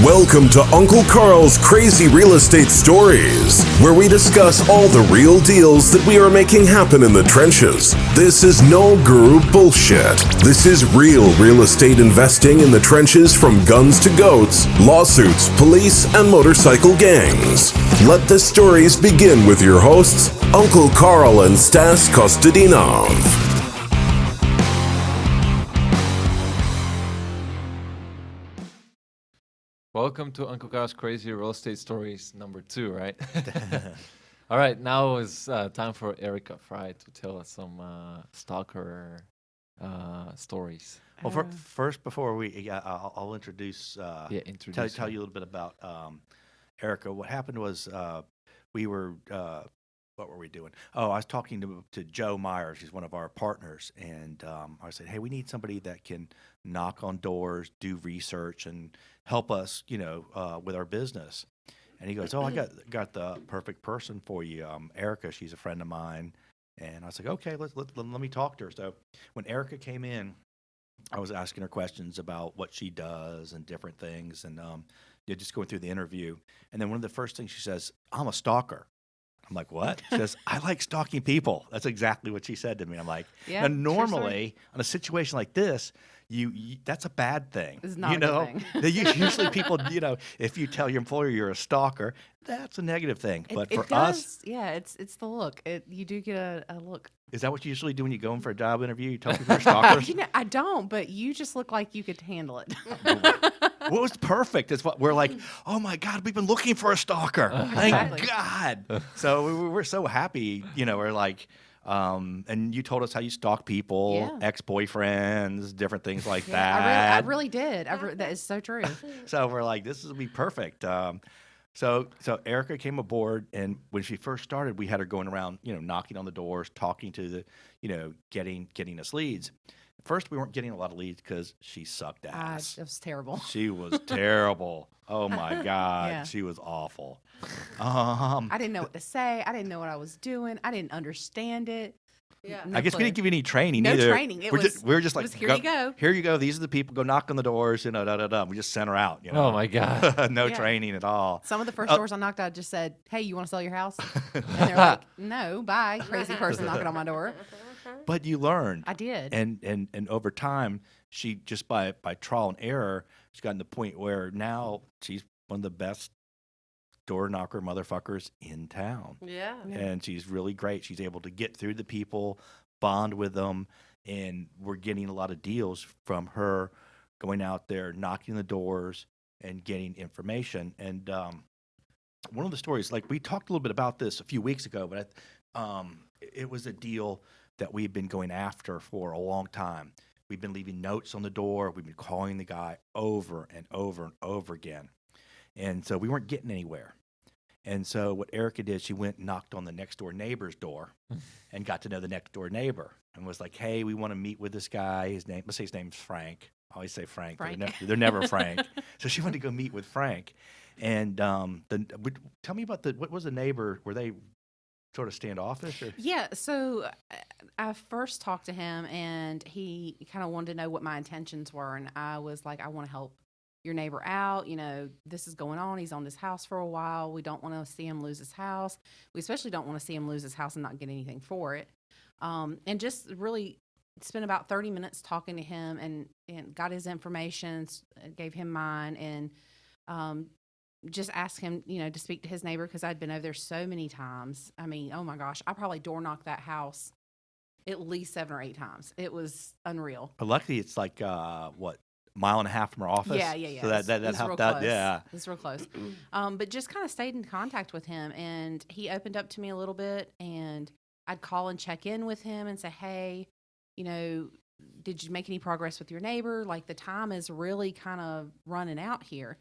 Welcome to Uncle Karl's Crazy Real Estate Stories, where we discuss all the real deals that we are making happen in the trenches. This is no guru bullshit. This is real estate investing in the trenches, from guns to goats, lawsuits, police, and motorcycle gangs. Let the stories begin with your hosts, Uncle Karl and Stas Kostadinov. Welcome to Uncle Karl's Crazy Real Estate Stories number 2, right? All right, now it's time for Erica Fry to tell us some stalker stories. Well, first, before I'll introduce. Introduce. Tell you a little bit about Erica. What happened was we were. What were we doing? Oh, I was talking to Joe Myers. He's one of our partners, and I said, "Hey, we need somebody that can knock on doors, do research, and help us, with our business." And he goes, "Oh, I got the perfect person for you, Erica. She's a friend of mine." And I was like, "Okay, let me talk to her." So when Erica came in, I was asking her questions about what she does and different things, and just going through the interview. And then one of the first things she says, "I'm a stalker." I'm like, "What?" She says, "I like stalking people." That's exactly what she said to me. I'm like, yeah, now, normally on a situation like this, you that's a bad thing. It's not a good thing. Usually people, if you tell your employer you're a stalker, that's a negative thing. But for us, it's the look. You do get a look. is that what you usually do when you go in for a job interview? You tell people you're stalkers? I don't, but you just look like you could handle it. What was perfect is what we're like, "Oh my God, we've been looking for a stalker. Thank God." So we're so happy, we're like, and you told us how you stalk people, ex-boyfriends, different things like that. I really did. That is so true. So we're like, this will be perfect. So Erica came aboard, and when she first started, we had her going around, knocking on the doors, talking to the, getting us leads. First, we weren't getting a lot of leads because she sucked ass. It was terrible. She was terrible. Oh my God, Yeah. She was awful. I didn't know what to say. I didn't know what I was doing. I didn't understand it. Yeah. No I guess we clue. didn't give you any training No either. training. We were just like, here you go. Here you go. These are the people. Go knock on the doors. We just sent her out. Oh my God. No Yeah. training at all. Some of the first doors I knocked, I just said, "Hey, you want to sell your house?" And they're like, "No, bye, crazy person knocking on my door." But you learned. I did. And over time, she just by trial and error, she's gotten to the point where now she's one of the best door knocker motherfuckers in town. Yeah. And she's really great. She's able to get through the people, bond with them, and we're getting a lot of deals from her going out there, knocking the doors, and getting information. And one of the stories, like we talked a little bit about this a few weeks ago, but it was a deal that we've been going after for a long time. We've been leaving notes on the door. We've been calling the guy over and over and over again. And so we weren't getting anywhere. And so what Erica did, she went and knocked on the next door neighbor's door and got to know the next door neighbor and was like, "Hey, we want to meet with this guy. Let's say his name's Frank." I always say Frank. They're never Frank. So she wanted to go meet with Frank. And tell me about what was the neighbor? Were they sort of standoffish? Or? Yeah, so I first talked to him, and he kind of wanted to know what my intentions were, and I was like, "I want to help your neighbor out. This is going on. He's on this house for a while. We don't want to see him lose his house. We especially don't want to see him lose his house and not get anything for it." And just really spent about 30 minutes talking to him and got his information, gave him mine, and just asked him, to speak to his neighbor because I'd been over there so many times. I mean, oh my gosh, I probably door knocked that house at least 7 or 8 times. It was unreal. But luckily, it's like mile and a half from our office. Yeah. So that's how real that. close. Yeah. It's real close. But just kind of stayed in contact with him, and he opened up to me a little bit, and I'd call and check in with him and say, "Hey, did you make any progress with your neighbor? Like, the time is really kind of running out here."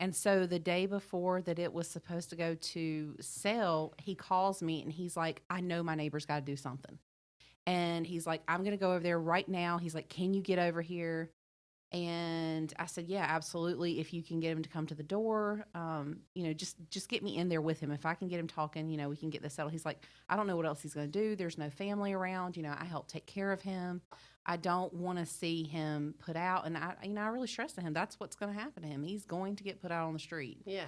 And so the day before that it was supposed to go to sell, he calls me and he's like, "I know my neighbor's got to do something." And he's like, "I'm going to go over there right now." He's like, "Can you get over here?" And I said, yeah, absolutely. If you can get him to come to the door, just get me in there with him. If I can get him talking, we can get this settled. He's like, I don't know what else he's going to do. There's no family around. I help take care of him. I don't want to see him put out. And I really stressed to him, that's what's going to happen to him. He's going to get put out on the street. Yeah.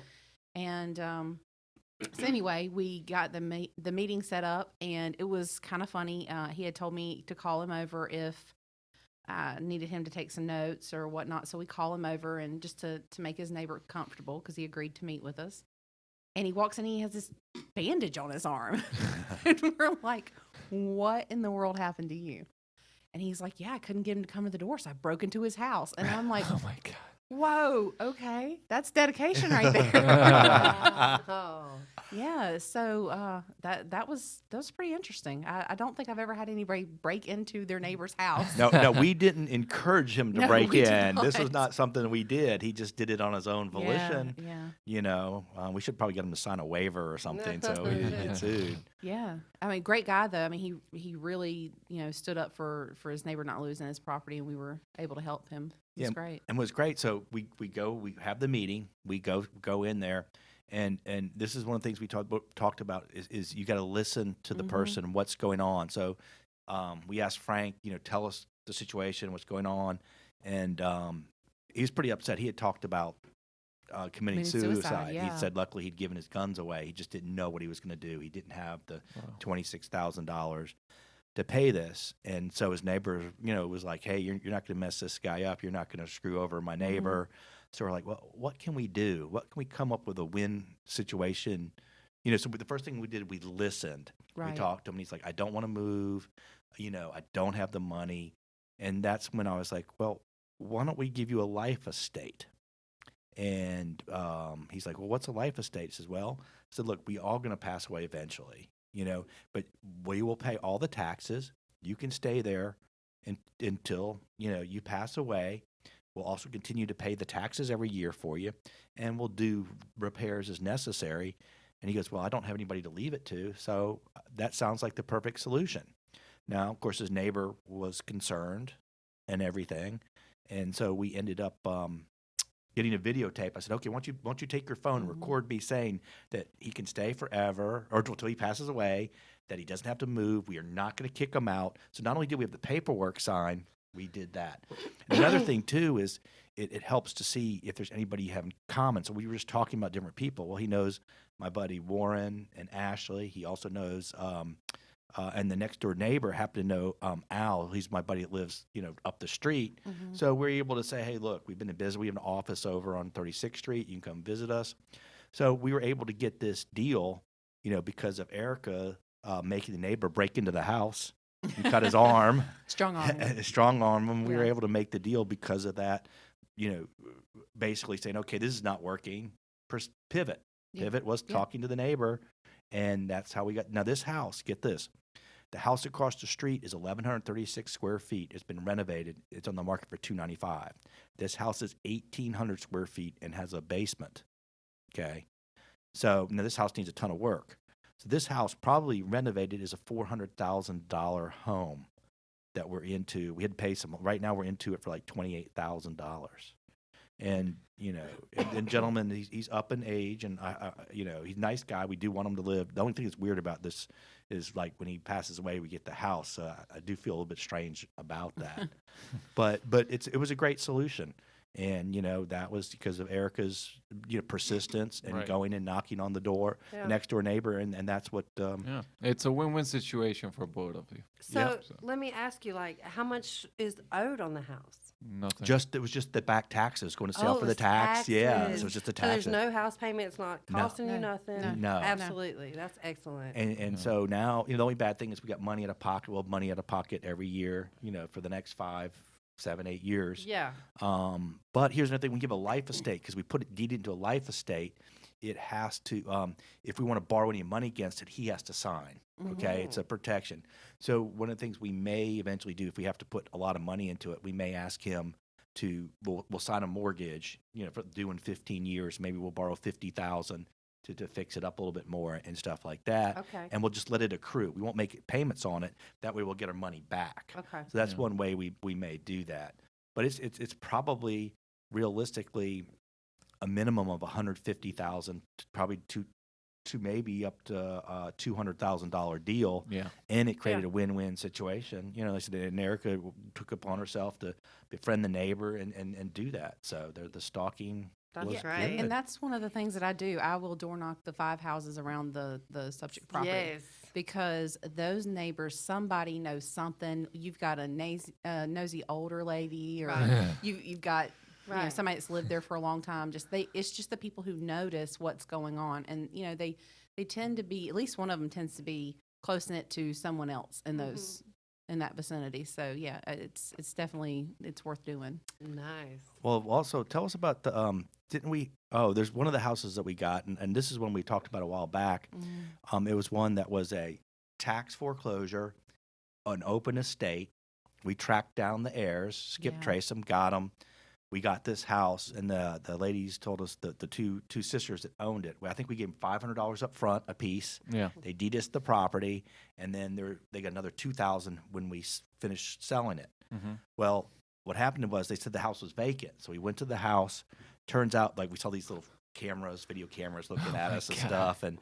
And so anyway, we got the meeting set up, and it was kind of funny. He had told me to call him over if I needed him to take some notes or whatnot. So we call him over, and just to make his neighbor comfortable, because he agreed to meet with us. And he walks in, and he has this bandage on his arm. And we're like, what in the world happened to you? And he's like, yeah, I couldn't get him to come to the door, so I broke into his house. And I'm like, Oh my God. whoa, okay, that's dedication right there. Oh. Yeah, so that was pretty interesting. I don't think I've ever had anybody break into their neighbor's house. No, we didn't encourage him to No, break we did in. This was not. not something we did. He just did it on his own volition. Yeah. We should probably get him to sign a waiver or something so he didn't get sued. Yeah. I mean, great guy though. I mean, he really, stood up for his neighbor not losing his property, and we were able to help him. It was great. And it was great. So we have the meeting, we go in there, and this is one of the things we talked about is you got to listen to the person, what's going on. So we asked Frank, tell us the situation, what's going on, and he was pretty upset. He had talked about committing suicide. Yeah. He said luckily he'd given his guns away. He just didn't know what he was going to do. He didn't have the $26,000 to pay this. And so his neighbor, was like, hey, you're not going to mess this guy up. You're not going to screw over my neighbor. So we're like, well, what can we do? What can we come up with a win situation? So the first thing we did, we listened. Right. We talked to him, and he's like, I don't want to move. I don't have the money. And that's when I was like, well, why don't we give you a life estate? And he's like, well, what's a life estate? He says, well, I said, look, we all going to pass away eventually, but we will pay all the taxes. You can stay there until, you pass away. We'll also continue to pay the taxes every year for you, and we'll do repairs as necessary. And he goes, well, I don't have anybody to leave it to, so that sounds like the perfect solution. Now, of course, his neighbor was concerned and everything, and so we ended up getting a videotape. I said, okay, why don't you take your phone and record me saying that he can stay forever or until he passes away, that he doesn't have to move. We are not going to kick him out. So not only did we have the paperwork signed, we did that. And another thing, too, is it helps to see if there's anybody you have in common. So we were just talking about different people. Well, he knows my buddy Warren and Ashley. He also knows and the next door neighbor happened to know Al. He's my buddy that lives, up the street. So we're able to say, hey, look, we've been in business. We have an office over on 36th Street. You can come visit us. So we were able to get this deal, because of Erica making the neighbor break into the house and cut his arm. Strong arm. Strong arm him. We were able to make the deal because of that, basically saying, okay, this is not working. Pivot. Yeah. Pivot was talking to the neighbor, and that's how we got. Now, this house, get this. The house across the street is 1,136 square feet. It's been renovated. It's on the market for $295. This house is 1,800 square feet and has a basement. Okay, so now this house needs a ton of work. So this house, probably renovated, is a $400,000 home that we're into. We had to pay some. Right now, we're into it for like $28,000. And and gentleman, he's up in age, and he's a nice guy. We do want him to live. The only thing that's weird about this is like when he passes away, we get the house. I do feel a little bit strange about that, but it was a great solution, and that was because of Erica's persistence and going and knocking on the door, the next door neighbor, and that's what. It's a win-win situation for both of you. So let me ask you, how much is owed on the house? Nothing. It was just the back taxes going to sell for the tax. Taxes. Yeah, so it was just the So taxes. there's no house payment. It's not costing you nothing. No. Absolutely. That's excellent. And so now, the only bad thing is we got money out of pocket. We'll have money out of pocket every year, for the next 5, 7, 8 years. Yeah. But here's another thing: we give a life estate because we put it deed into a life estate. It has to, if we want to borrow any money against it, he has to sign. Okay, it's a protection. So one of the things we may eventually do, if we have to put a lot of money into it, we may ask him to. We'll sign a mortgage. For due in 15 years. Maybe we'll borrow $50,000 to fix it up a little bit more and stuff like that. Okay. And we'll just let it accrue. We won't make payments on it. That way, we'll get our money back. Okay. So that's one way we may do that. but it's probably realistically a minimum of 150,000, probably to maybe up to $200,000 deal. Yeah. And it created a win-win situation. They said, and Erica took upon herself to befriend the neighbor and do that. So the stalking That's was great. good. And that's one of the things that I do. I will door knock the 5 houses around the subject property. Yes. Because those neighbors, somebody knows something. You've got a nosy older lady, or Right. you've got Right. somebody that's lived there for a long time. It's just the people who notice what's going on, and they tend to be, at least one of them tends to be close knit to someone else in those in that vicinity. So yeah, it's definitely worth doing. Nice. Well, also tell us about the didn't we? Oh, there's one of the houses that we got, and this is one we talked about a while back. It was one that was a tax foreclosure, an open estate. We tracked down the heirs, traced them, got them. We got this house, and the ladies told us the two sisters that owned it. Well, I think we gave them $500 up front a piece. Yeah. They deeded the property, and then they got another $2,000 when we finished selling it. Mm-hmm. Well, what happened was they said the house was vacant, so we went to the house. Turns out, like, we saw these little video cameras looking at us and stuff, and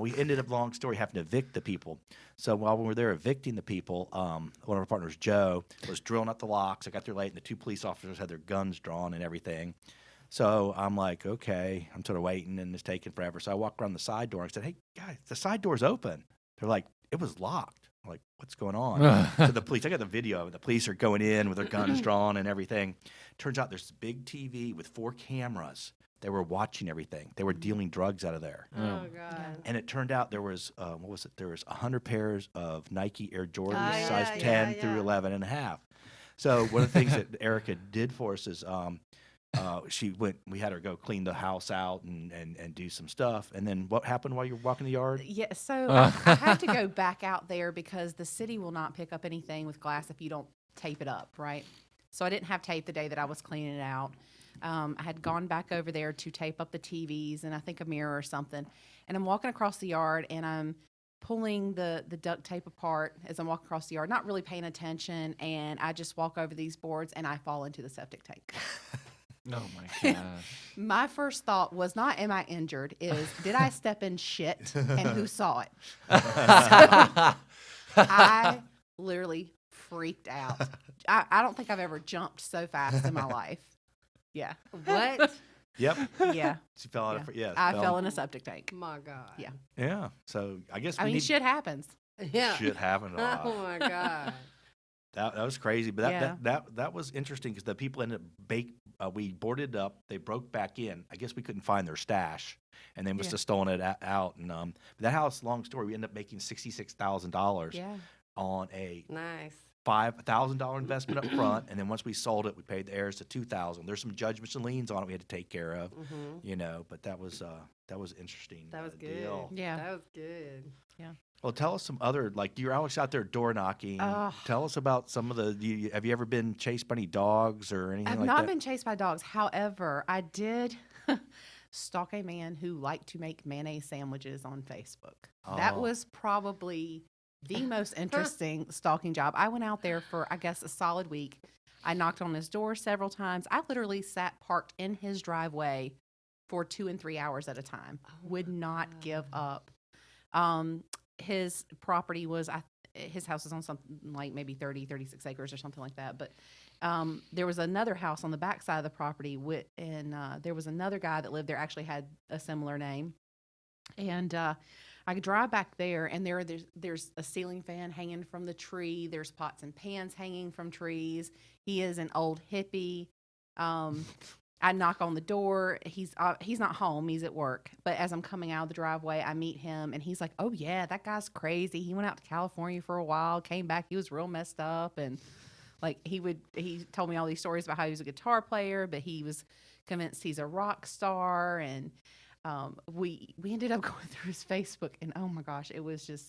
we ended up, long story, having to evict the people. So while we were there evicting the people, one of our partners, Joe, was drilling up the locks. I got there late, and the 2 police officers had their guns drawn and everything. So I'm like, okay, I'm sort of waiting, and it's taking forever. So I walked around the side door and I said, hey, guys, the side door's open. They're like, it was locked. I'm like, what's going on? So the police, I got the video of it. The police are going in with their guns drawn and everything. Turns out there's a big TV with 4 cameras. They were watching everything. They were dealing drugs out of there. Oh, God. And it turned out there was, There was 100 pairs of Nike Air Jordans, Oh, size yeah, 10 yeah, through yeah. 11 and a half. So one of the things that Erica did for us is we had her go clean the house out and do some stuff. And then what happened while you were walking the yard? Yeah, so I had to go back out there because the city will not pick up anything with glass if you don't tape it up, right? So I didn't have tape the day that I was cleaning it out. I had gone back over there to tape up the TVs and I think a mirror or something. And I'm walking across the yard and I'm pulling the duct tape apart as I'm walking across the yard, not really paying attention. And I just walk over these boards and I fall into the septic tank. Oh my gosh. My first thought was not, am I injured? Is, did I step in shit and who saw it? So, I literally freaked out. I don't think I've ever jumped so fast in my life. Yeah. What? Yep. Yeah. She fell out of I fell in a septic tank. My God. Yeah. Yeah. So I guess I mean, shit happens. Yeah. shit happened a lot. Oh, my God. That was crazy, but Yeah. that was interesting because the people ended up we boarded up. They broke back in. I guess we couldn't find their stash, and they must have stolen it out. And but that house, long story, we ended up making $66,000 Yeah. on a Nice. $5,000 investment up front, and then once we sold it, we paid the heirs the $2,000. There's some judgments and liens on it we had to take care of, but that was interesting. That was good. Deal. Yeah. That was good. Well, tell us some other, like, you're always out there door knocking. Tell us about some of have you ever been chased by any dogs or anything I've like not that? been chased by dogs. However, I did stalk a man who liked to make mayonnaise sandwiches on Facebook. That Oh. was probably the most interesting stalking job. I went out there for, I guess, a solid week. I knocked on his door several times. I literally sat parked in his driveway for 2 and 3 hours at a time. Would not give up. His property was, his house is on something like maybe 30, 36 acres or something like that. But there was another house on the back side of the property, and there was another guy that lived there, actually had a similar name. And I could drive back there, and there's a ceiling fan hanging from the tree. There's pots and pans hanging from trees. He is an old hippie. I knock on the door. He's not home. He's at work. But as I'm coming out of the driveway, I meet him, and he's like, "Oh yeah, that guy's crazy. He went out to California for a while, came back. He was real messed up, and like he told me all these stories about how he was a guitar player, but he was convinced he's a rock star, and we ended up going through his Facebook, and oh my gosh, it was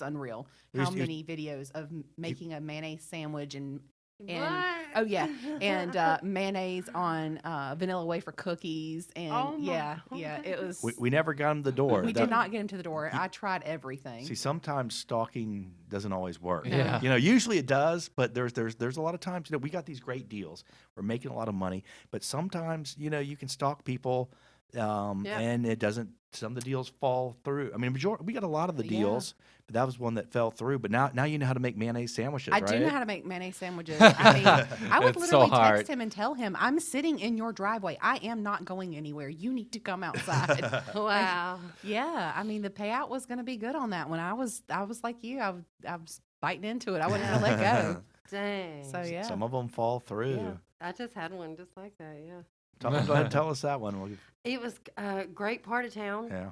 unreal how many videos of making a mayonnaise sandwich and And What? oh yeah, and mayonnaise on vanilla wafer cookies, and Oh my yeah, it was. We never got him the door. We That- did not get him to the door. I tried everything. See, sometimes stalking doesn't always work. Yeah. You know, usually it does, but there's a lot of times, you know, we got these great deals. We're making a lot of money, but sometimes, you know, you can stalk people, and it doesn't. Some of the deals fall through. I mean, we got a lot of the Yeah. deals, but that was one that fell through. But now you know how to make mayonnaise sandwiches, I right? do know how to make mayonnaise sandwiches. I mean, I would It's so literally hard. text him and tell him, "I'm sitting in your driveway. I am not going anywhere. You need to come outside." Wow. Yeah, I mean, the payout was going to be good on that one. I was like you. I was biting into it. I wasn't going to let go. Dang. So yeah, Some of them fall through. Yeah. I just had one just like that. Yeah. Go ahead and tell us that one. It was a great part of town. Yeah.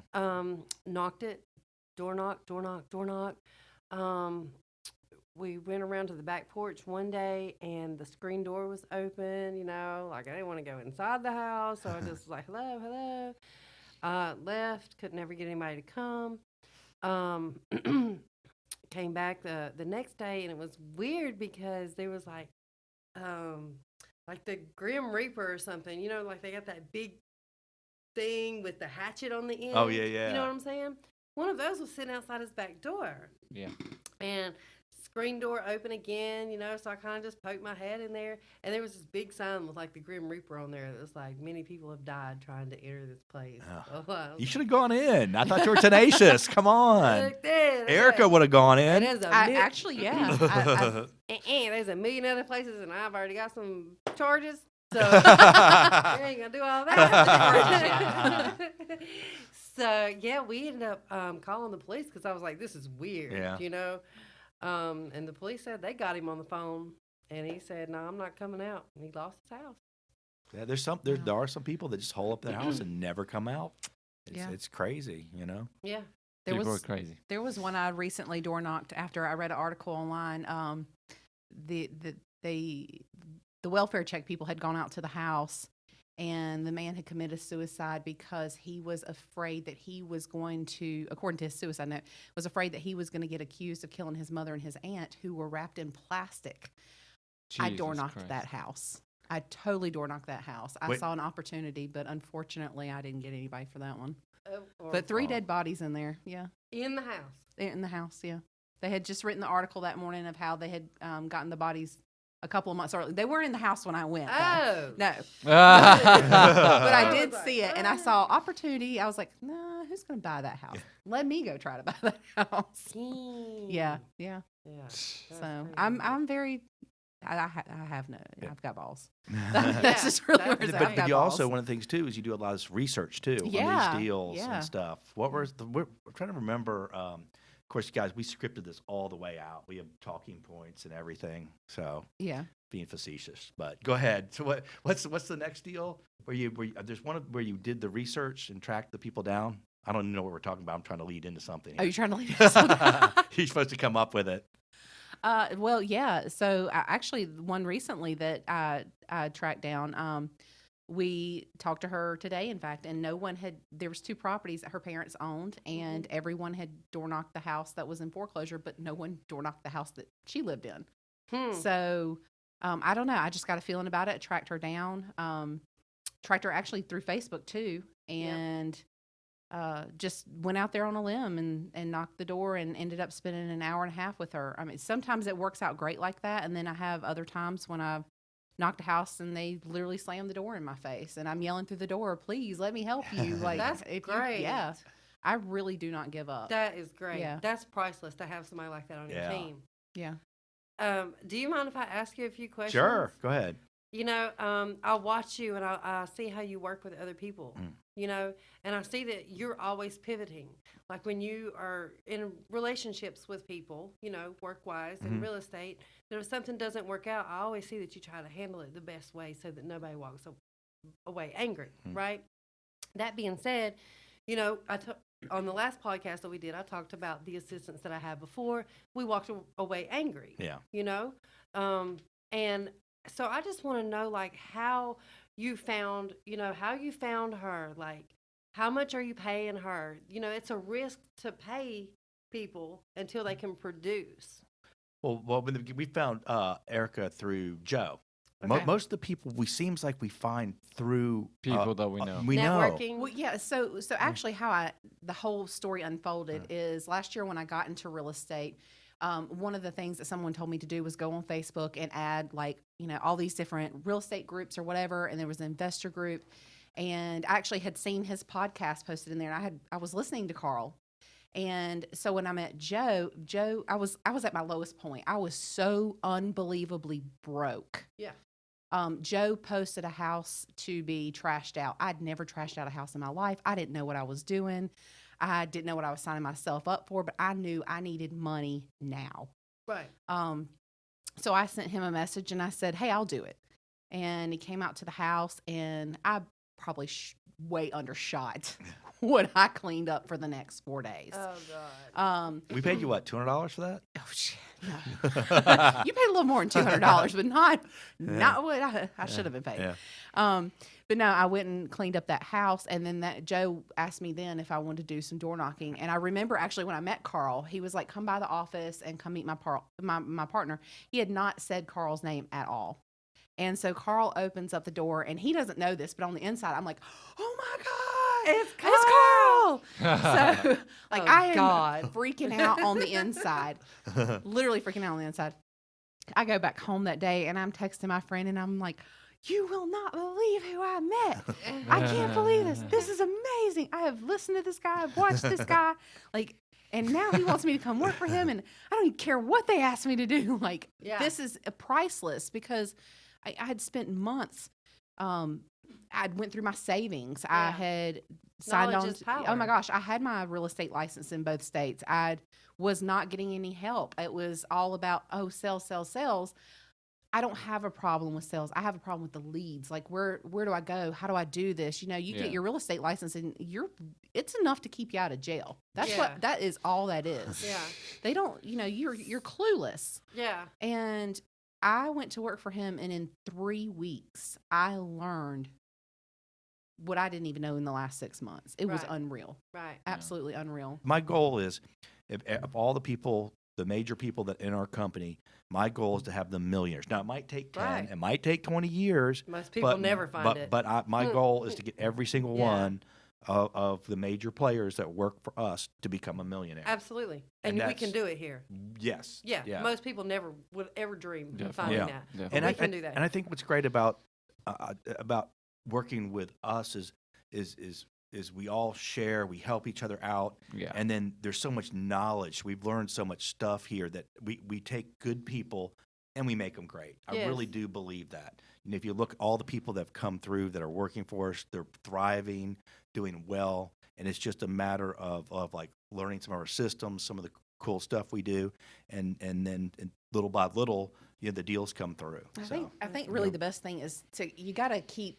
Knocked it, door knock, door knock, door knock. We went around to the back porch one day, and the screen door was open. You know, like I didn't want to go inside the house, so I just was like, "Hello, hello." Left, could never get anybody to come. Came back the next day, and it was weird because there was like the Grim Reaper or something. You know, like they got that big thing with the hatchet on the end. Oh, yeah, yeah. You know what I'm saying? One of those was sitting outside his back door. Yeah. And screen door open again, you know, so I kind of just poked my head in there. And there was this big sign with like the Grim Reaper on there that was like, many people have died trying to enter this place. Oh. So I was You should have gone in. I thought you were tenacious. Come on. look there, look Erica there. would have gone And in. there's a I mil- actually, yeah, there's a million other places, and I've already got some charges. So I ain't gonna do all that. So yeah, we ended up calling the police because I was like, "This is weird," Yeah. you know. And the police said they got him on the phone, and he said, "No, I'm not coming out." And he lost his house. Yeah, there are some people that just hole up their house and never come out. It's crazy, you know. Yeah. People are crazy. There was one I recently door knocked after I read an article online. The welfare check people had gone out to the house, and the man had committed suicide because he was afraid that he was going to, according to his suicide note, was afraid that he was going to get accused of killing his mother and his aunt, who were wrapped in plastic. I door Jesus knocked Christ. that house. I totally door knocked that house. I Wait. saw an opportunity, but unfortunately, I didn't get anybody for that one. Or But 3 dead bodies in there. Yeah. in the house. In the house, yeah. They had just written the article that morning of how they had gotten the bodies a couple of months early. They weren't in the house when I went. though. Oh. No. But I I did was like, see it, and I saw opportunity. I was like, nah, who's going to buy that house? Let me go try to buy that house. Yeah, yeah. Yeah. So I'm very, I have no, Yeah. I've got balls. Yeah, That's just really where that's- it's at. But, I've got you also, balls. one of the things too is you do a lot of research too on Yeah, these deals yeah. and stuff. What was we're trying to remember. Of course, guys, we scripted this all the way out. We have talking points and everything. So Yeah. being facetious, but go ahead. So what's the next deal? There's one where you did the research and tracked the people down. I don't even know what we're talking about. I'm trying to lead into something. Are here. you trying to leave us with that? You're supposed to come up with it. Well, yeah. So actually, one recently that I tracked down. We talked to her today, in fact, and no one had. There was 2 properties that her parents owned, and everyone had door knocked the house that was in foreclosure, but no one door knocked the house that she lived in. So I don't know. I just got a feeling about it. I tracked her down. Tracked her actually through Facebook too, and just went out there on a limb and knocked the door and ended up spending an hour and a half with her. I mean, sometimes it works out great like that, and then I have other times when I've knocked a house and they literally slam the door in my face, and I'm yelling through the door, "Please let me help you!" Like That's great. Yeah, I really do not give up. That is great. Yeah. That's priceless to have somebody like that on your Yeah. team. Yeah. Do you mind if I ask you a few questions? Sure, go ahead. You know, I watch you and I see how you work with other people, you know, and I see that you're always pivoting. Like when you are in relationships with people, you know, work-wise and real estate, that if something doesn't work out, I always see that you try to handle it the best way so that nobody walks away angry, right? That being said, you know, on the last podcast that we did, I talked about the assistants that I had before. We walked away angry. Yeah. You know, and so I just want to know, like, how you found her. Like, how much are you paying her? You know, it's a risk to pay people until they can produce. Well, we found Erica through Joe. Okay. Most of the people seems like we find through People that we know. We know. Networking. Well, yeah. So actually, how the whole story unfolded is last year when I got into real estate. One of the things that someone told me to do was go on Facebook and add all these different real estate groups or whatever. And there was an investor group, and I actually had seen his podcast posted in there. And I was listening to Karl. And so when I met Joe, I was at my lowest point. I was so unbelievably broke. Yeah. Joe posted a house to be trashed out. I'd never trashed out a house in my life. I didn't know what I was doing. I didn't know what I was signing myself up for, but I knew I needed money now. Right. So I sent him a message and I said, "Hey, I'll do it." And he came out to the house, and I probably way undershot what I cleaned up for the next 4 days. Oh God. We paid you what, $200 for that? Oh shit! No. You paid a little more than $200, but not what I should have been paid. Yeah. But no, I went and cleaned up that house, and then that Joe asked me then if I wanted to do some door knocking. And I remember actually when I met Karl, he was like, "Come by the office and come meet my partner." He had not said Karl's name at all. And so Karl opens up the door, and he doesn't know this, but on the inside, I'm like, "Oh my God, It's Karl!" So, Oh, I am God. freaking out on the inside, literally freaking out on the inside. I go back home that day, and I'm texting my friend, and I'm like, "You will not believe who I met. I can't believe this. This is amazing. I have listened to this guy. I've watched this guy. And now he wants me to come work for him, and I don't even care what they ask me to do. Yeah. This is priceless because I had spent months. I'd went through my savings. I Yeah. had signed Knowledge on. is power. Oh my gosh, I had my real estate license in both states. I was not getting any help. It was all about sales. I don't have a problem with sales. I have a problem with the leads. Like where do I go? How do I do this? You Yeah. get your real estate license, and it's enough to keep you out of jail. That's Yeah. what that is. All that is. Yeah. They don't. You're clueless. Yeah. And I went to work for him, and in 3 weeks, I learned what I didn't even know in the last 6 months. It was Right. unreal, Right. absolutely unreal. My goal is, if all the people, the major people that in our company, my goal is to have them millionaires. Now, it might take 10, Right. it might take 20 years. Most people never find it. But my goal is to get every single Yeah. one of the major players that work for us to become a millionaire. Absolutely. And And we that's- can do it here. Yes. Yeah. Most people never would ever dream Definitely. of finding Yeah. that. Definitely. And we I can do that. And I think what's great about working with us is we all share, we help each other out, Yeah. and then there's so much knowledge. We've learned so much stuff here that we take good people and we make them great. I really Yes. do believe that. And if you look at all the people that have come through that are working for us, they're thriving, doing well, and it's just a matter of like learning some of our systems, some of the cool stuff we do, and then little by little, the deals come through. I think really the best thing is you got to keep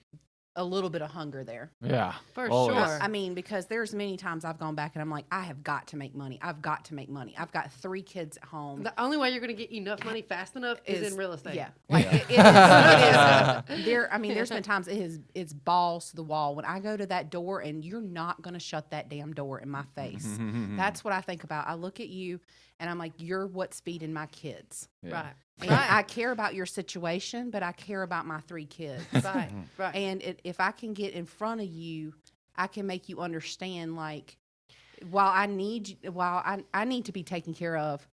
a little bit of hunger there. Yeah. For always. sure. I mean, because there's many times I've gone back and I'm like, I have got to make money. I've got to make money. I've got 3 kids at home. The only way you're going to get enough money fast enough is in real estate. Yeah, like it is. There, I mean, there's been times it's balls to the wall when I go to that door, and you're not going to shut that damn door in my face. That's what I think about. I look at you, and I'm like, you're what's feeding my kids. Yeah. Right. And I care about your situation, but I care about my 3 kids. Right. Right. And if I can get in front of you, I can make you understand. Like, while I need to be taken care of,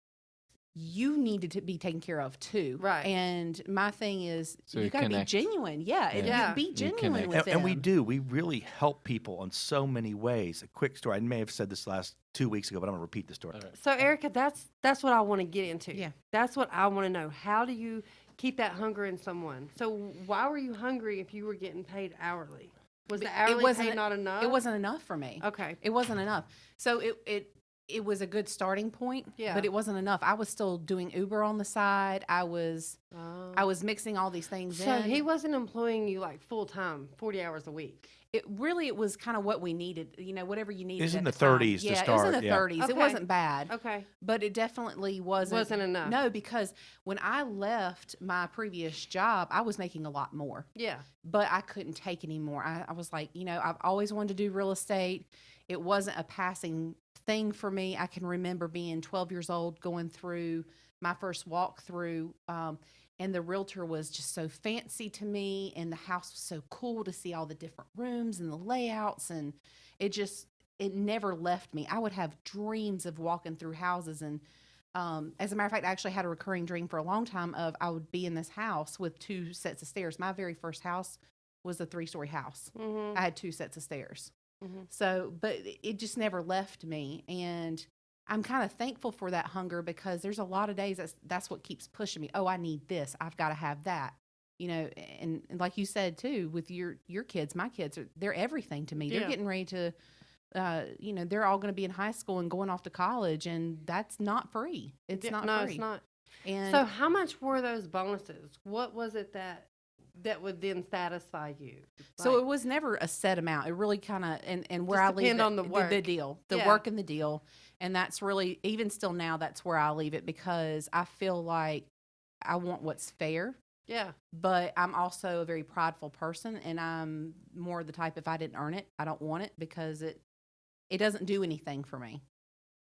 you needed to be taken care of too. Right. And my thing is, So you you got to be connect. genuine. Yeah. Yeah. Be You genuine connect. with them. And we do. We really help people in so many ways. A quick story. I may have said this last 2 weeks ago, but I'm going to repeat the story. All right. So, Erica, that's what I want to get into. Yeah. That's what I want to know. How do you keep that hunger in someone? So, why were you hungry if you were getting paid hourly? Was the hourly pay not enough? It wasn't enough for me. Okay. It wasn't enough. So it was a good starting point, Yeah. but it wasn't enough. I was still doing Uber on the side. I was mixing all these things So in. he wasn't employing you like full time, 40 hours a week. It was kind of what we needed, whatever you needed. It's in at the time. 30s to Yeah, it was start, in the yeah. 30s. It Okay. wasn't bad, Okay. but it definitely wasn't. Wasn't enough. No, because when I left my previous job, I was making a lot more, Yeah. but I couldn't take any more. I was like, I've always wanted to do real estate. It wasn't a passing thing for me. I can remember being 12 years old going through my first walkthrough. And the realtor was just so fancy to me, and the house was so cool to see all the different rooms and the layouts, and it never left me. I would have dreams of walking through houses, and as a matter of fact, I actually had a recurring dream for a long time of I would be in this house with 2 sets of stairs. My very first house was a 3-story house. I had 2 sets of stairs. So, but it just never left me, and I'm kind of thankful for that hunger, because there's a lot of days that's what keeps pushing me. Oh, I need this. I've got to have that. And like you said too, with your kids, my kids they're everything to me. They're getting ready to, they're all going to be in high school and going off to college, and that's not free. It's not no, free. it's not. And So how much were those bonuses? What was it that would then satisfy you? So it was never a set amount. It really kind of, and where Just I leave depend it, on the work. the deal, the Yeah. work and the deal. And that's really, even still now, that's where I leave it, because I feel like I want what's fair, Yeah. but I'm also a very prideful person, and I'm more the type, if I didn't earn it, I don't want it, because it doesn't do anything for me.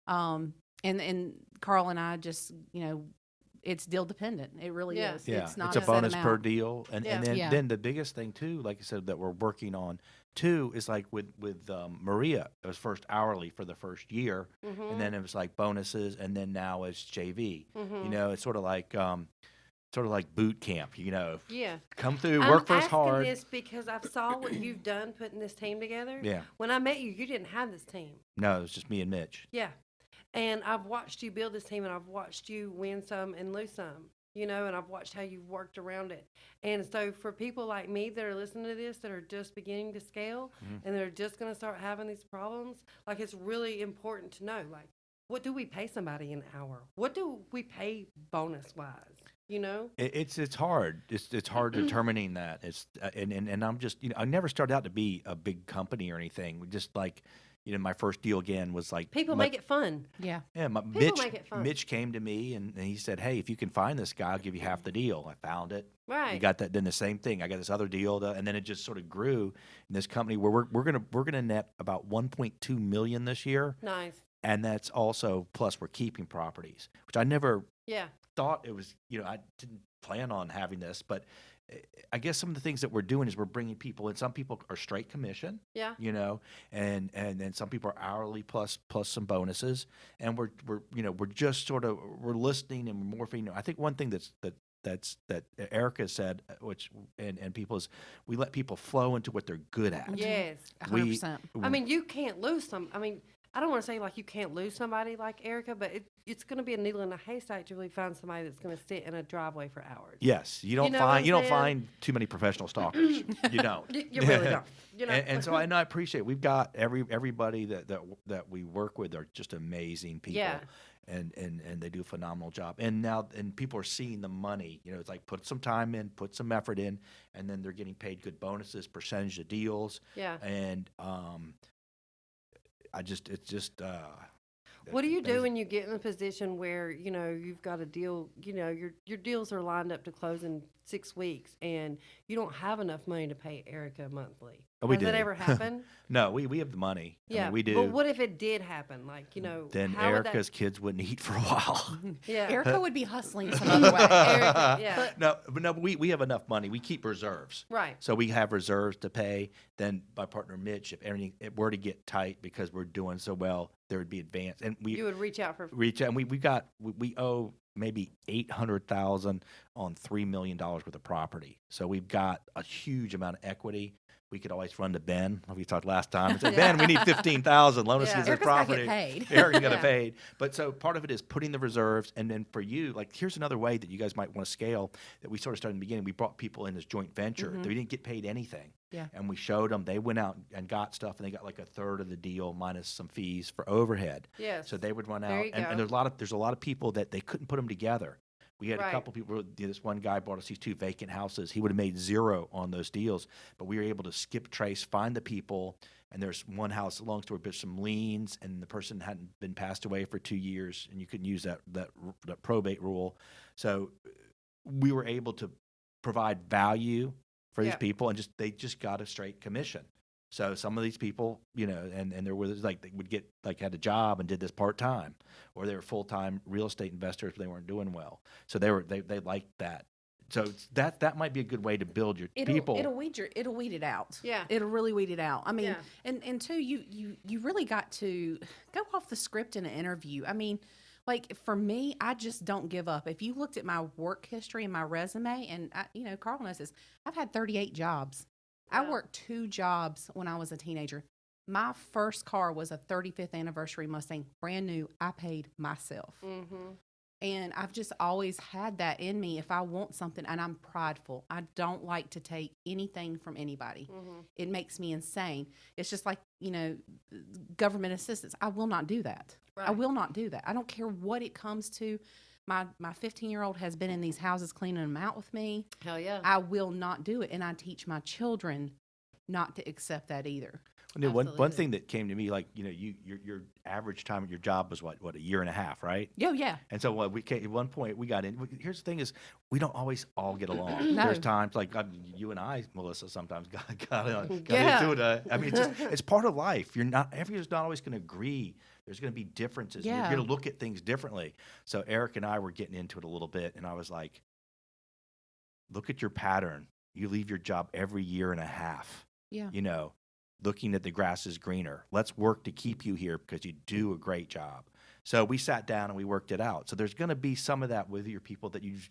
And Carl and I just, it's deal dependent. It really Yeah. is. Yeah, It's not it's a set bonus per amount. deal, and Yeah. then Yeah. then the biggest thing too, like I said, that we're working on too, is like with Maria, it was first hourly for the first year, and then it was like bonuses, and then now it's JV. It's sort of like boot camp. Yeah. Come through, I'm work for us asking hard. this because I saw what you've done putting this team together. Yeah. When I met you, you didn't have this team. No, it was just me and Mitch. Yeah. And I've watched you build this team, and I've watched you win some and lose some, and I've watched how you've worked around it. And so for people like me that are listening to this, that are just beginning to scale, and they're just going to start having these problems, like, it's really important to know, like, what do we pay somebody an hour? What do we pay bonus wise? It's hard. It's hard determining that. It's and I'm just I never started out to be a big company or anything. We just like my first deal again was like People make it fun. Yeah. Mitch make it fun. Mitch came to me and he said, "Hey, if you can find this guy, I'll give you half the deal." I found it. Right. We got that. Then the same thing. I got this other deal, and then it just sort of grew in this company where we're gonna net about 1.2 million this year, Nice. and that's also plus we're keeping properties, which I never Yeah. thought it was. I didn't plan on having this, but I guess some of the things that we're doing is we're bringing people in. Some people are straight commission, Yeah. and then some people are hourly plus some bonuses, and we're just sort of we're listening and we're morphing. I think one thing that Erica said, which and people is we let people flow into what they're good at. Yes. 100%. I mean, you can't lose some. I mean, I don't want to say like you can't lose somebody like Erica, but it's going to be a needle in a haystack to really find somebody that's going to sit in a driveway for hours. Yes, you don't know what find I'm you don't saying? find too many professional stalkers. You don't. You really don't. And so I appreciate we've got everybody that we work with are just amazing people. Yeah. And they do a phenomenal job. And now people are seeing the money. It's like put some time in, put some effort in, and then they're getting paid good bonuses, percentage of deals. Yeah. And What do you do amazing. when you get in a position where you've got a deal? Your deals are lined up to close in 6 weeks, and you don't have enough money to pay Erica monthly. Oh, we Does that do. ever happen? No, we have the money. I Yeah, mean, we do. But what if it did happen? Like Then how would Erica's kids wouldn't eat for a while. yeah. Erica would be hustling some other way. Erica, yeah. No, but we have enough money. We keep reserves. Right. So we have reserves to pay. Then my partner Mitch, if everything were to get tight because we're doing so well, there would be advance. And You would reach out for. reach out. And we owe maybe $800,000 on $3 million worth of property. So we've got a huge amount of equity. We could always run to Ben. We talked last time. And say, Ben, we need $15,000. Loan us Yeah. his Erica's gotta property. get paid. Eric's got to Yeah. paid. But so part of it is putting the reserves, and then for you, like here's another way that you guys might want to scale that we sort of started in the beginning. We brought people in as joint venture. They didn't get paid anything. Yeah. And we showed them. They went out and got stuff, and they got like a third of the deal minus some fees for overhead. Yes. So they would run There out, you and go. there's a lot of people that they couldn't put them together. We had a Right. couple people. This one guy bought us these 2 vacant houses. He would have made zero on those deals, but we were able to skip trace, find the people. And there's one house, long story, but some liens, and the person hadn't been passed away for 2 years, and you couldn't use that probate rule. So we were able to provide value for these Yeah. people, and they just got a straight commission. So some of these people, and there was like they would get like had a job and did this part time, or they were full time real estate investors, but they weren't doing well. So they liked that. So that might be a good way to build your people. It'll weed it out. Yeah. It'll really weed it out. I mean, Yeah. and two, you really got to go off the script in an interview. I mean, like for me, I just don't give up. If you looked at my work history and my resume, and Karl knows this, I've had 38 jobs. I Wow. worked 2 jobs when I was a teenager. My first car was a 35th anniversary Mustang, brand new. I paid myself. Mm-hmm. And I've just always had that in me. If I want something, and I'm prideful, I don't like to take anything from anybody. Mm-hmm. It makes me insane. It's just like, government assistance. I will not do that. Right. I will not do that. I don't care what it comes to. My 15-year-old has been in these houses cleaning them out with me. Hell yeah. I will not do it. And I teach my children not to accept that either. One Absolutely. thing that came to me, like your average time at your job was what a year and a half, right? Oh, yeah. And so at one point we got in. Here's the thing: is we don't always all get along. No. There's times like you and I, Melissa, sometimes got Yeah. into it. I mean, it's part of life. Everyone's not always going to agree. There's going to be differences. Yeah. You're going to look at things differently. So Eric and I were getting into it a little bit, and I was like, "Look at your pattern. You leave your job every year and a half. Yeah. Looking at the grass is greener. Let's work to keep you here because you do a great job." So we sat down and we worked it out. So there's going to be some of that with your people that you've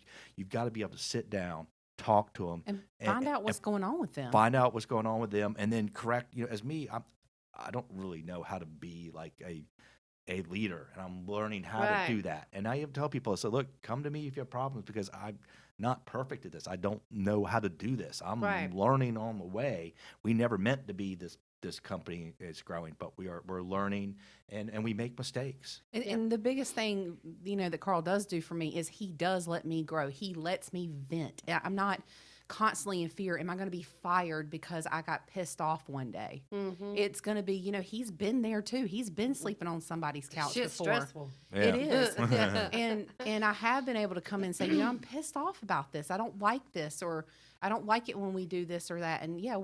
got to be able to sit down, talk to them, And find out what's going on with them. find out what's going on with them, and then correct. As me, I don't really know how to be like a leader, and I'm learning how Right. to do that. And I tell people, I said, look, come to me if you have problems because I'm not perfect at this. I don't know how to do this. I'm Right. learning on the way. We never meant to be this company is growing, but we're learning and we make mistakes. And the biggest thing, that Karl does do for me is he does let me grow. He lets me vent. I'm not constantly in fear. Am I going to be fired because I got pissed off one day? Mm-hmm. It's going to be, he's been there too. He's been sleeping on somebody's couch Shit's before. stressful. It is. and I have been able to come in and say, I'm pissed off about this. I don't like this, or I don't like it when we do this or that. And yeah,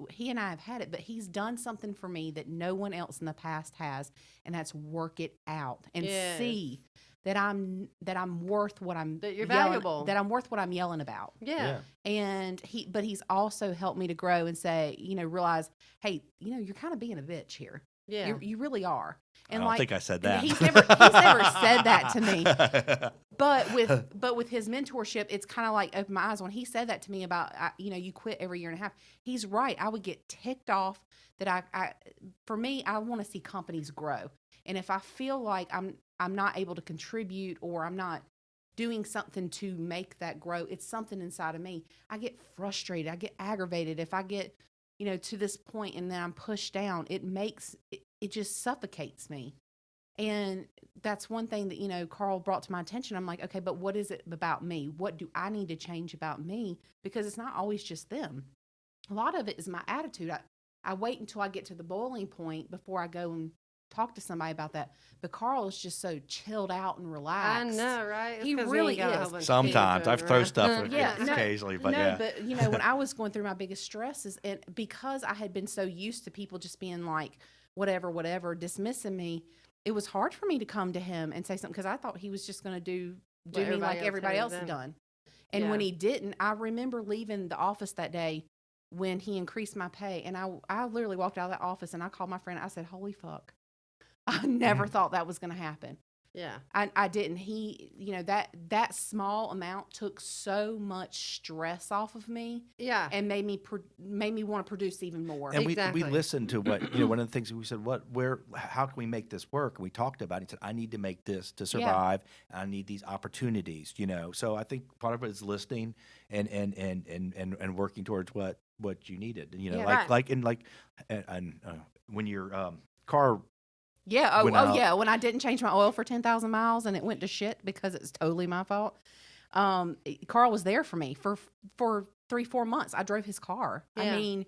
he and I have had it, but he's done something for me that no one else in the past has, and that's work it out and Yes. see that I'm worth what I'm That you're yelling- valuable. that I'm worth what I'm yelling about. Yeah. And he's also helped me to grow and say, realize, hey, you're kind of being a bitch here. Yeah. You really are. I don't think I said that. He's never said that to me. But with his mentorship, it's kind of like opened my eyes when he said that to me about you quit every year and a half. He's right. I would get ticked off that for me, I want to see companies grow. And if I feel like I'm not able to contribute or I'm not doing something to make that grow, it's something inside of me. I get frustrated. I get aggravated. If I get, to this point and then I'm pushed down, it just suffocates me. And that's one thing that, Karl brought to my attention. I'm like, okay, but what is it about me? What do I need to change about me? Because it's not always just them. A lot of it is my attitude. I wait until I get to the boiling point before I go and talk to somebody about that. But Karl is just so chilled out and I relaxed. know, right? It's He 'cause really ain't got a is. whole bunch of Sometimes kids I've running thrown around. stuff Yeah, no, occasionally, but no, yeah. but when I was going through my biggest stresses, and because I had been so used to people just being like, whatever, dismissing me, it was hard for me to come to him and say something because I thought he was just going to do me like everybody else had done. And when Yeah. he didn't, I remember leaving the office that day when he increased my pay, and I literally walked out of that office and I called my friend. I said, "Holy fuck." I never thought that was going to happen. Yeah. I didn't. He, that small amount took so much stress off of me Yeah. and made me want to produce even more. And Exactly. we listened to what one of the things we said, how can we make this work? And we talked about it. He said, I need to make this to survive. I need these opportunities, So I think part of it is listening and working towards what you needed. Yeah. And when your car Yeah. went out. Yeah. When I didn't change my oil for 10,000 miles and it went to shit because it's totally my fault. Karl was there for me for 3-4 months. I drove his car. Yeah. I mean,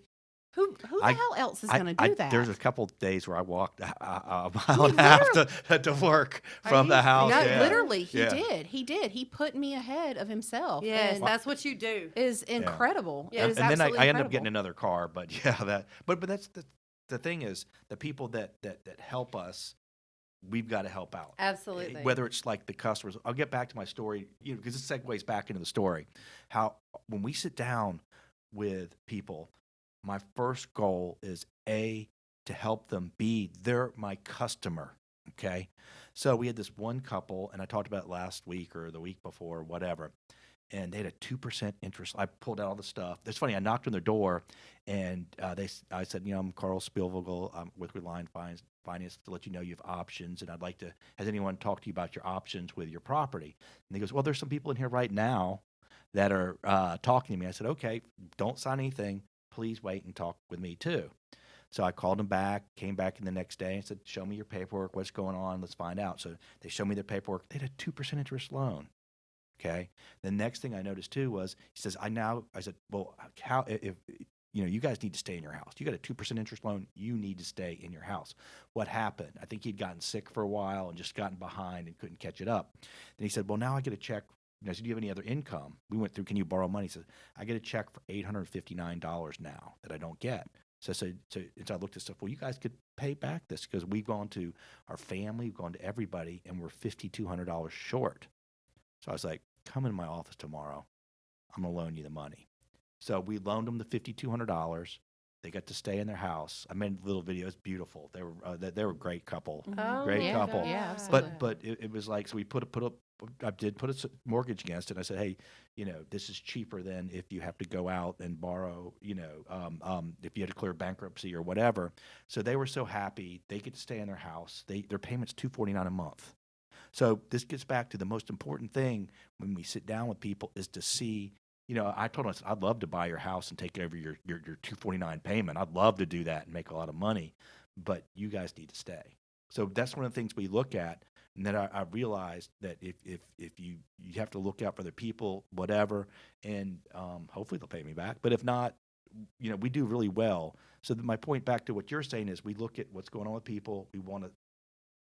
who the hell else is going to do that? There's a couple of days where I walked a mile and a half to work from the house. No, yeah. literally, he Yeah. did. He did. He put me ahead of himself. Yes, and that's what you do. is incredible. Yeah. It is And then I absolutely ended up getting incredible. another car, but yeah, but that's the thing is, the people that help us, we've got to help out. Absolutely. Whether it's like the customers, I'll get back to my story, because this segues back into the story. How when we sit down with people, my first goal is to help them be my customer. Okay, so we had this one couple, and I talked about it last week or the week before, whatever. And they had a 2% interest. I pulled out all the stuff. It's funny. I knocked on their door, and I said, I'm Karl Spielvogel. I'm with Reliant Finance to let you know you have options, and I'd like to. Has anyone talked to you about your options with your property? And he goes, well, there's some people in here right now that are talking to me. I said, okay, don't sign anything. Please wait and talk with me too. So I called them back, came back in the next day and said, show me your paperwork. What's going on? Let's find out. So they showed me their paperwork. They had a 2% interest loan. Okay. The next thing I noticed too was he says, I said, well, how if you guys need to stay in your house. You got a 2% interest loan. You need to stay in your house. What happened? I think he'd gotten sick for a while and just gotten behind and couldn't catch it up. Then he said, well, now I get a check. I said, do you have any other income? We went through, can you borrow money? He said, I get a check for $859 now that I don't get. So I looked at stuff. Well, you guys could pay back this because we've gone to our family, we've gone to everybody, and we're $5,200 short. So I was like, come into my office tomorrow. I'm going to loan you the money. So we loaned them the $5,200. They got to stay in their house. I made a little video. It's beautiful. They were a great couple. Oh, Great my couple. God. Yeah, absolutely. But it was like, so we I did put a mortgage against it. I said, hey, this is cheaper than if you have to go out and borrow, if you had to clear bankruptcy or whatever. So they were so happy. They get to stay in their house. Their payment's $249 a month. So this gets back to the most important thing when we sit down with people is to see, I told them, I'd love to buy your house and take over your $249 payment. I'd love to do that and make a lot of money, but you guys need to stay. So that's one of the things we look at. And then I realized that if you have to look out for the people, whatever, and hopefully they'll pay me back. But if not, we do really well. So my point back to what you're saying is we look at what's going on with people. We want to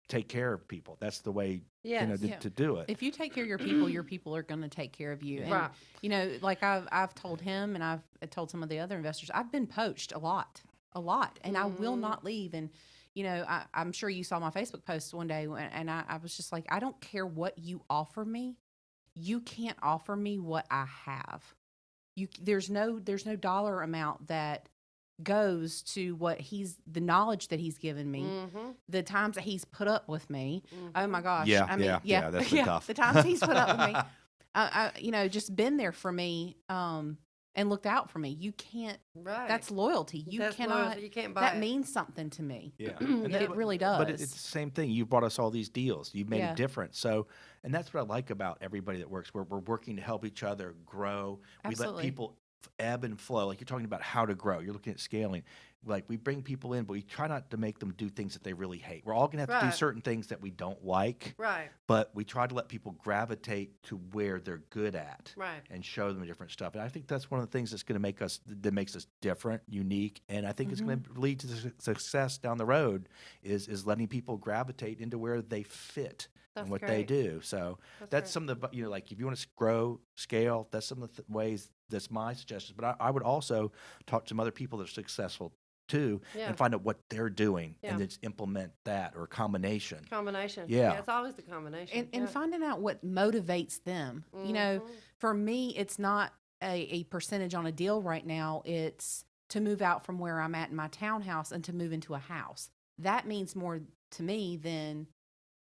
take care of people. That's the way to do it. If you take care of your people are going to take care of you. And, Right. Like I've told him and I've told some of the other investors, I've been poached a lot, and I will not leave. And, I'm sure you saw my Facebook post one day and I was just like, I don't care what you offer me. You can't offer me what I have. There's no dollar amount that goes to the knowledge that he's given me, the times that he's put up with me. Oh my gosh. Yeah, that's been tough. The times he's put up with me, just been there for me, and looked out for me. You can't, Right. that's loyalty. That's loyalty. You can't buy that it. means something to me. Yeah, It really does. But it's the same thing. You brought us all these deals. You've made Yeah. it different. So, and that's what I like about everybody that works. We're working to help each other grow. We Absolutely. let people ebb and flow. Like you're talking about how to grow. You're looking at scaling. Like we bring people in, but we try not to make them do things that they really hate. We're all going to have to do Right. certain things that we don't like. Right. But we try to let people gravitate to where they're good at. Right. And show them different stuff. And I think that's one of the things that's going to makes us different, unique, and I think it's going to lead to success down the road. Is letting people gravitate into where they fit That's and what they great. do. So that's great. some of the like if you want to grow, scale, that's some of the ways. That's my suggestions. But I would also talk to some other people that are successful too, Yeah. and find out what they're doing, Yeah. and then just implement that or a combination. Combination. Yeah. It's always the combination. And finding out what motivates them. For me, it's not a percentage on a deal right now. It's to move out from where I'm at in my townhouse and to move into a house. That means more to me than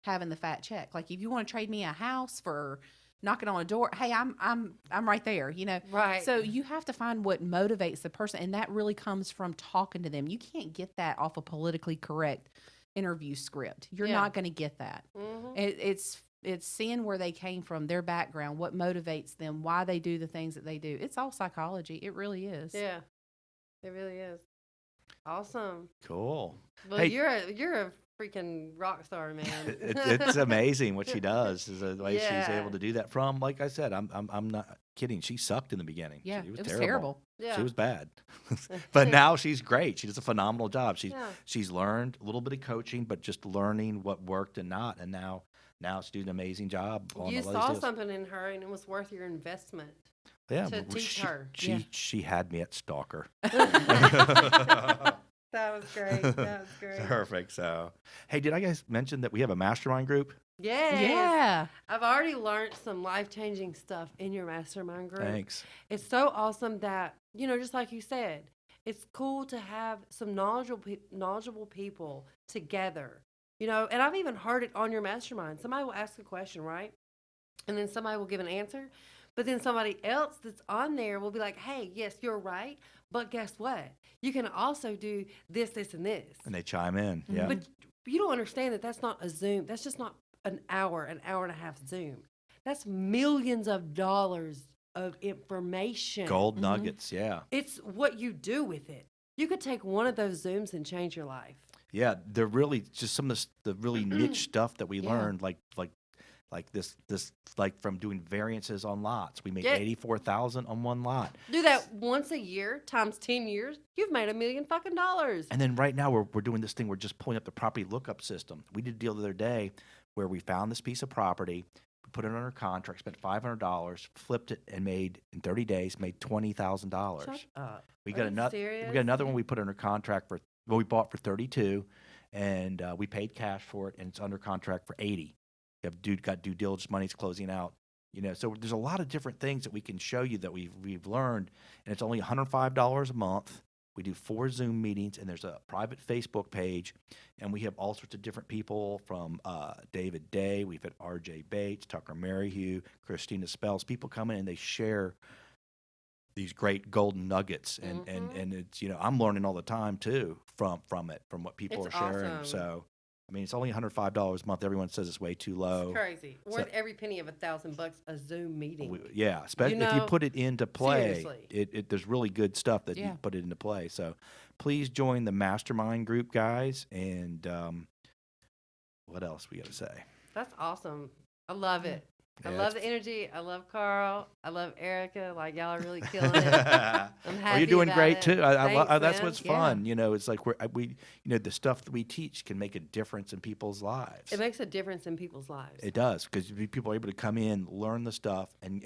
having the fat check. Like if you want to trade me a house for knocking on a door, hey, I'm right there, Right. So you have to find what motivates the person, and that really comes from talking to them. You can't get that off a politically correct interview script. You're Yeah. not going to get that. Mhm. It's seeing where they came from, their background, what motivates them, why they do the things that they do. It's all psychology. It really is. Yeah. It really is. Awesome. Cool. Well, Hey. you're a freaking rock star, man. It's amazing what she does. Is the way she's Yeah. able to do that. From like I said, I'm not kidding. She sucked in the beginning. Yeah, She it was terrible. Yeah. She was bad, but now she's great. She does a phenomenal job. Yeah. She's learned a little bit of coaching, but just learning what worked and not. And now she's doing an amazing job. On You all these saw deals. something in her, and it was worth your investment. Yeah, to but teach her. She had me at Stalker. That was great. That was great. Perfect. So, hey, did I guys mention that we have a mastermind group? Yes. Yeah. I've already learned some life-changing stuff in your mastermind group. Thanks. It's so awesome that, just like you said, it's cool to have some knowledgeable people together. And I've even heard it on your mastermind. Somebody will ask a question, right? And then somebody will give an answer. But then somebody else that's on there will be like, hey, yes, you're right. But guess what? You can also do this, this, and this. And they chime in. Yeah. But you don't understand that that's not a Zoom. That's just not an hour and a half Zoom. That's millions of dollars of information. Gold nuggets. Yeah. It's what you do with it. You could take one of those Zooms and change your life. Yeah. They're really just some of the really niche stuff that we Yeah. learned, like this like from doing variances on lots. We made Yeah. 84,000 on one lot. Do that once a year times 10 years. You've made $1 million fucking dollars. And then right now we're doing this thing. We're just pulling up the property lookup system. We did a deal the other day where we found this piece of property, we put it under contract, spent $500, flipped it, and made in 30 days made $20,000. Shut up. We Are got you another. serious? We got another one we put under contract for. Well, we bought for 32, and we paid cash for it, and it's under contract for 80. We have got due diligence money's closing out. So there's a lot of different things that we can show you that we've learned, and it's only $105 a month. We do 4 Zoom meetings, and there's a private Facebook page, and we have all sorts of different people from David Day. We've had R.J. Bates, Tucker Maryhew, Christina Spells. People come in and they share these great golden nuggets, and it's I'm learning all the time too from what people It's are sharing. awesome. So I mean, it's only $105 a month. Everyone says it's way too low. It's crazy. Worth every penny of $1,000 a Zoom meeting. Especially if you put it into play. Seriously. There's really good stuff that you Yeah. put it into play. So please join the mastermind group, guys. And what else we got to say? That's awesome. I love it. I Yeah, love it's- the energy. I love Carl. I love Erica. Like, y'all are really killing it. I'm happy Well, you're doing about great it. too. Thanks, That's man. what's fun. It's like we the stuff that we teach can make a difference in people's lives. It makes a difference in people's lives. It does, because people are able to come in, learn the stuff, and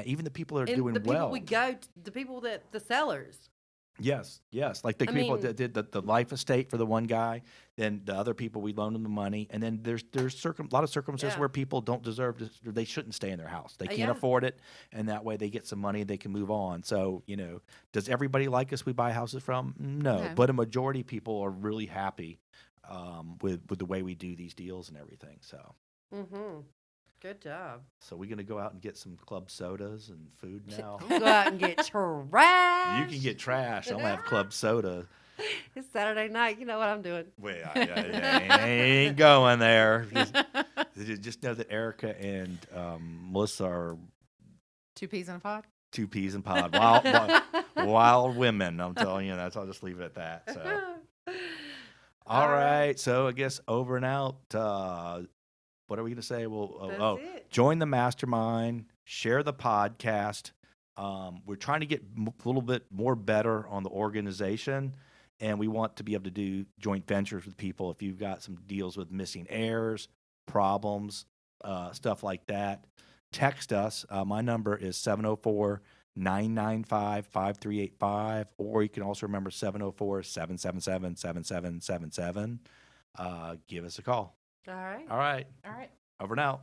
even the people that are And doing the people well. we go to, the sellers. Yes, like the I people mean- that did the life estate for the one guy, then the other people we loaned them the money, and then there's a lot of circumstances Yeah. where people don't deserve to, or they shouldn't stay in their house. They can't Yeah. afford it, and that way they get some money, they can move on. So does everybody like us? We buy houses from? No, No. but a majority of people are really happy with the way we do these deals and everything. So. Mm-hmm. Good job. So we're gonna go out and get some club sodas and food now. Go out and get trash. You can get trash. I'm gonna have club soda. It's Saturday night. You know what I'm doing. Well, I ain't going there. Just know that Erica and Melissa are 2 peas in a pod. 2 peas in pod. Wild women. I'm telling you. I'll just leave it at that. So. All right. So I guess over and out. What are we gonna say? Well, That's it. join the mastermind. Share the podcast. We're trying to get a little bit more better on the organization, and we want to be able to do joint ventures with people. If you've got some deals with missing heirs, problems, stuff like that, text us. My number is 704-995-5385, or you can also remember 704-777-7777. Give us a call. All right. All right. All right. Over and out.